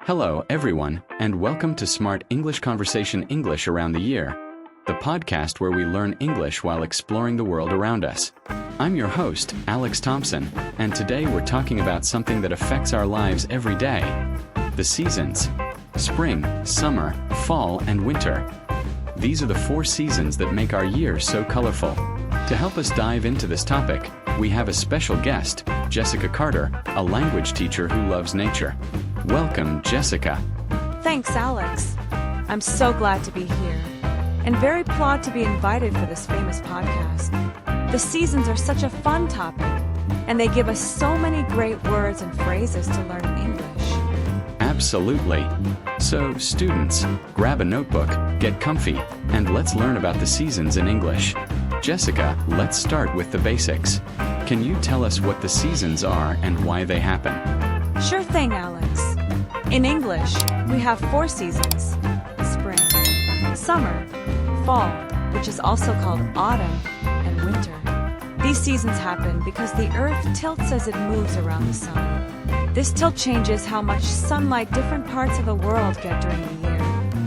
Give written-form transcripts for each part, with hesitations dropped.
Hello, everyone, and welcome to Smart English Conversation English Around the Year, the podcast where we learn English while exploring the world around us. I'm your host, Alex Thompson, and today we're talking about something that affects our lives every day: the seasons. Spring, summer, fall, and winter. These are the 4 seasons that make our year so colorful. To help us dive into this topic, we have a special guest, Jessica Carter, a language teacher who loves nature. Welcome, Jessica. Thanks, Alex. I'm so glad to be here, and very proud to be invited for this famous podcast. The seasons are such a fun topic, and they give us so many great words and phrases to learn English. Absolutely. So, students, grab a notebook, get comfy, and let's learn about the seasons in English. Jessica, let's start with the basics. Can you tell us what the seasons are and why they happen? Sure thing, Alex. In English, we have 4 seasons: spring, summer, fall, which is also called autumn, and winter. These seasons happen because the Earth tilts as it moves around the sun. This tilt changes how much sunlight different parts of the world get during the year,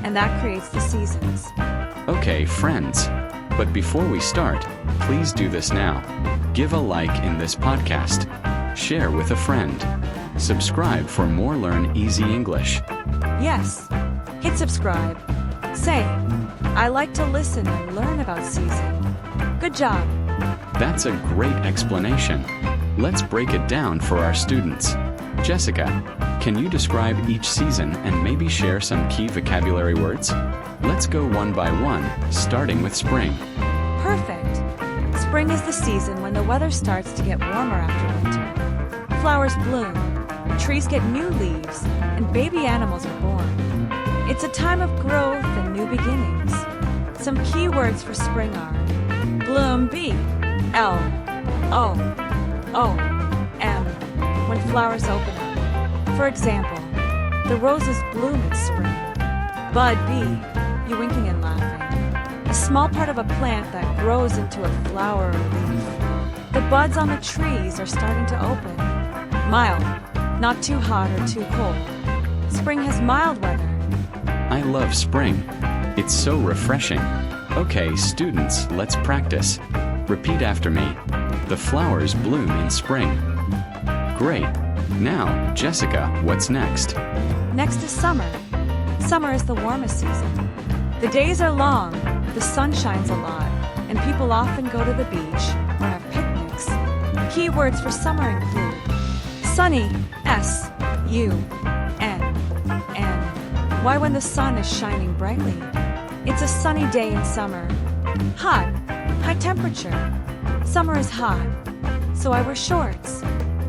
and that creates the seasons. Okay, friends, but before we start, please do this now. Give a like in this podcast. Share with a friend. Subscribe for more Learn Easy English. Yes, hit subscribe. Say, I like to listen and learn about season. Good job. That's a great explanation. Let's break it down for our students. Jessica, can you describe each season and maybe share some key vocabulary words? Let's go one by one, starting with spring. Perfect. Spring is the season when the weather starts to get warmer after winter. Flowers bloom, trees get new leaves, and baby animals are born. It's a time of growth and new beginnings. Some key words for spring are bloom, B-L-O-O-M, when flowers open up. For example, the roses bloom in spring. Bud, B, you winking and laughing. A small part of a plant that grows into a flower or leaf. The buds on the trees are starting to open. Mild, not too hot or too cold. Spring has mild weather. I love spring. It's so refreshing. Okay, students, let's practice. Repeat after me. The flowers bloom in spring. Great. Now, Jessica, what's next? Next is summer. Summer is the warmest season. The days are long, the sun shines a lot, and people often go to the beach or have picnics. Key words for summer include sunny, S-U-N-N. Why when the sun is shining brightly? It's a sunny day in summer. Hot, high temperature. Summer is hot, so I wear shorts.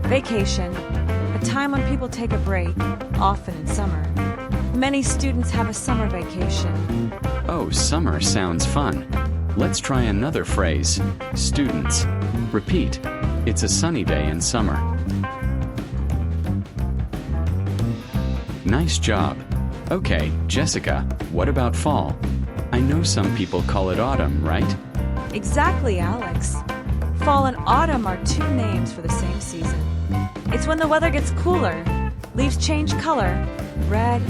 Vacation, a time when people take a break, often in summer. Many students have a summer vacation. Oh, summer sounds fun. Let's try another phrase. Students, repeat. It's a sunny day in summer. Nice job. Okay, Jessica, what about fall? I know some people call it autumn, right? Exactly, Alex. Fall and autumn are 2 names for the same season. It's when the weather gets cooler. Leaves change color, red,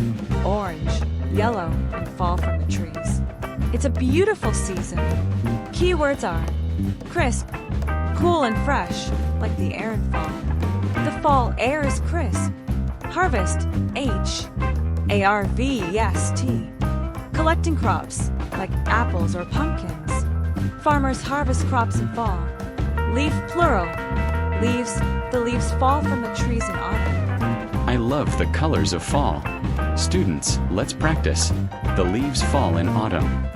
orange, yellow, and fall from the trees. It's a beautiful season. Key words are crisp, cool and fresh, like the air in fall. The fall air is crisp. Harvest, H-A-R-V-E-S-T. Collecting crops, like apples or pumpkins. Farmers harvest crops in fall. Leaf plural, leaves, the leaves fall from the trees in autumn. I love the colors of fall. Students, let's practice. The leaves fall in autumn.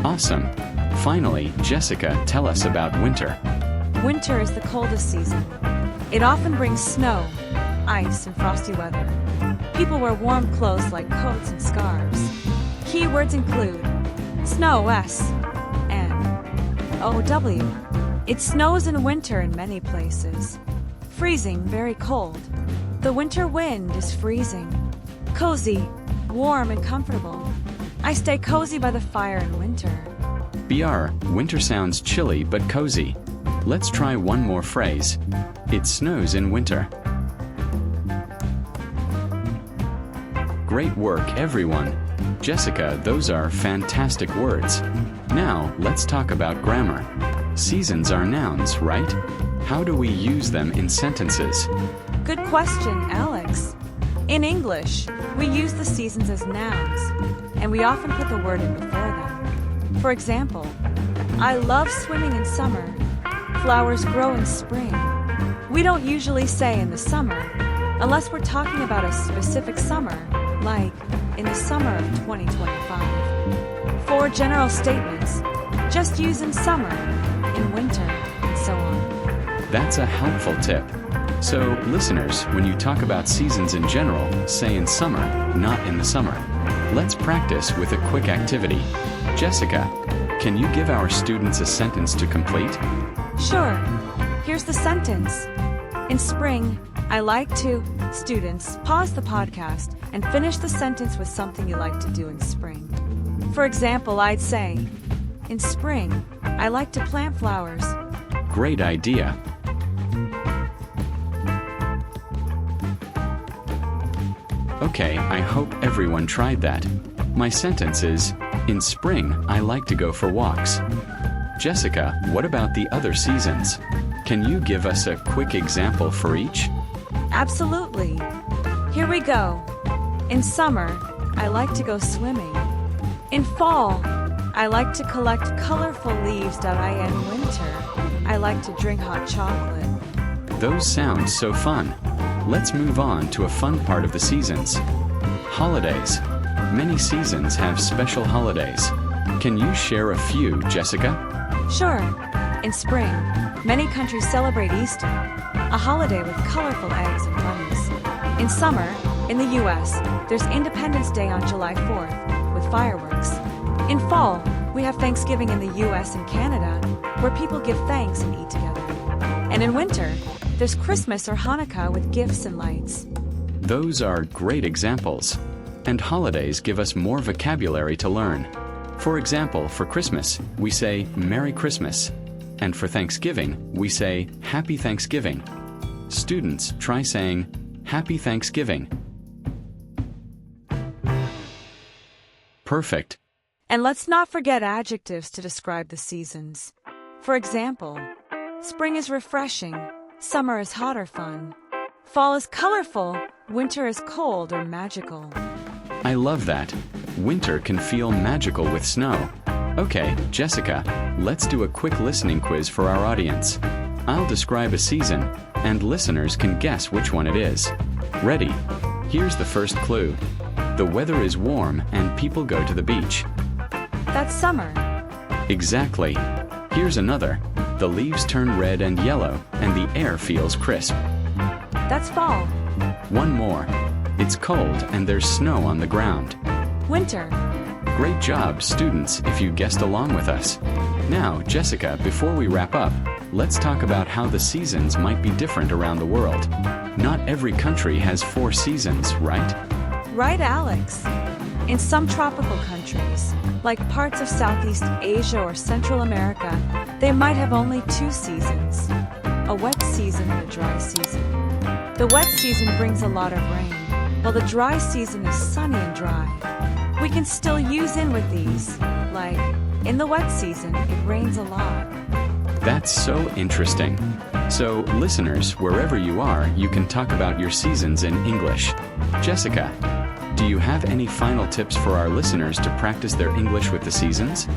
Awesome. Finally, Jessica, tell us about winter. Winter is the coldest season. It often brings snow, ice, and frosty weather. People wear warm clothes like coats and scarves. Key words include snow, S-N-O-W. It snows in winter in many places. Freezing, very cold. The winter wind is freezing. Cozy, warm and comfortable. I stay cozy by the fire in winter. BR, winter sounds chilly but cozy. Let's try one more phrase. It snows in winter. Great work, everyone. Jessica, those are fantastic words. Now, let's talk about grammar. Seasons are nouns, right? How do we use them in sentences? Good question, Alex. In English, we use the seasons as nouns, and we often put the word in before them. For example, I love swimming in summer. Flowers grow in spring. We don't usually say in the summer, unless we're talking about a specific summer, like in the summer of 2025. For general statements, just use in summer, in winter, and so on. That's a helpful tip. So, listeners, when you talk about seasons in general, say in summer, not in the summer. Let's practice with a quick activity. Jessica, can you give our students a sentence to complete? Sure. Here's the sentence. In spring, I like to... Students, pause the podcast and finish the sentence with something you like to do in spring. For example, I'd say, in spring, I like to plant flowers. Great idea. Okay, I hope everyone tried that. My sentence is, in spring, I like to go for walks. Jessica, what about the other seasons? Can you give us a quick example for each? Absolutely. Here we go. In summer, I like to go swimming. In fall, I like to collect colorful leaves. In winter, I like to drink hot chocolate. Those sound so fun. Let's move on to a fun part of the seasons. Holidays. Many seasons have special holidays. Can you share a few, Jessica? Sure. In spring, many countries celebrate Easter, a holiday with colorful eggs and bunnies. In summer, in the U.S., there's Independence Day on July 4th, with fireworks. In fall, we have Thanksgiving in the U.S. and Canada, where people give thanks and eat together. And in winter, there's Christmas or Hanukkah with gifts and lights. Those are great examples. And holidays give us more vocabulary to learn. For example, for Christmas, we say Merry Christmas. And for Thanksgiving, we say Happy Thanksgiving. Students, try saying Happy Thanksgiving. Perfect. And let's not forget adjectives to describe the seasons. For example, spring is refreshing, summer is hot or fun, fall is colorful, winter is cold or magical. I love that. Winter can feel magical with snow. Okay, Jessica, let's do a quick listening quiz for our audience. I'll describe a season, and listeners can guess which one it is. Ready? Here's the first clue. The weather is warm and people go to the beach. That's summer. Exactly. Here's another. The leaves turn red and yellow, and the air feels crisp. That's fall. One more. It's cold and there's snow on the ground. Winter. Great job, students, if you guessed along with us. Now, Jessica, before we wrap up, let's talk about how the seasons might be different around the world. Not every country has 4 seasons, right? Right, Alex. In some tropical countries, like parts of Southeast Asia or Central America, they might have only 2 seasons, a wet season and a dry season. The wet season brings a lot of rain, while the dry season is sunny and dry. We can still use in with these, like, in the wet season, it rains a lot. That's so interesting. So, listeners, wherever you are, you can talk about your seasons in English. Jessica, do you have any final tips for our listeners to practice their English with the seasons?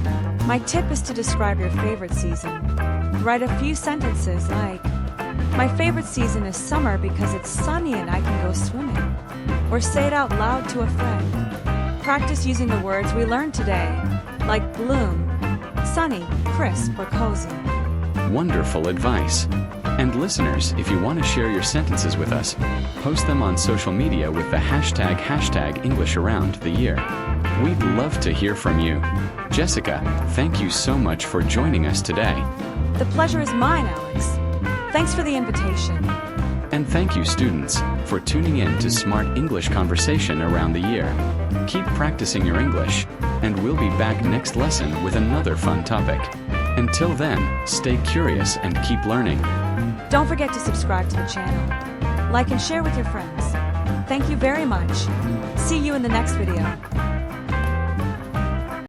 My tip is to describe your favorite season. Write a few sentences like, my favorite season is summer because it's sunny and I can go swimming. Or say it out loud to a friend. Practice using the words we learned today, like bloom, sunny, crisp, or cozy. Wonderful advice. And listeners, if you want to share your sentences with us, post them on social media with the hashtag #EnglishAroundTheYear. We'd love to hear from you. Jessica, thank you so much for joining us today. The pleasure is mine, Alex. Thanks for the invitation. And thank you, students, for tuning in to Smart English Conversation Around the Year. Keep practicing your English, and we'll be back next lesson with another fun topic. Until then, stay curious and keep learning. Don't forget to subscribe to the channel, like and share with your friends. Thank you very much. See you in the next video.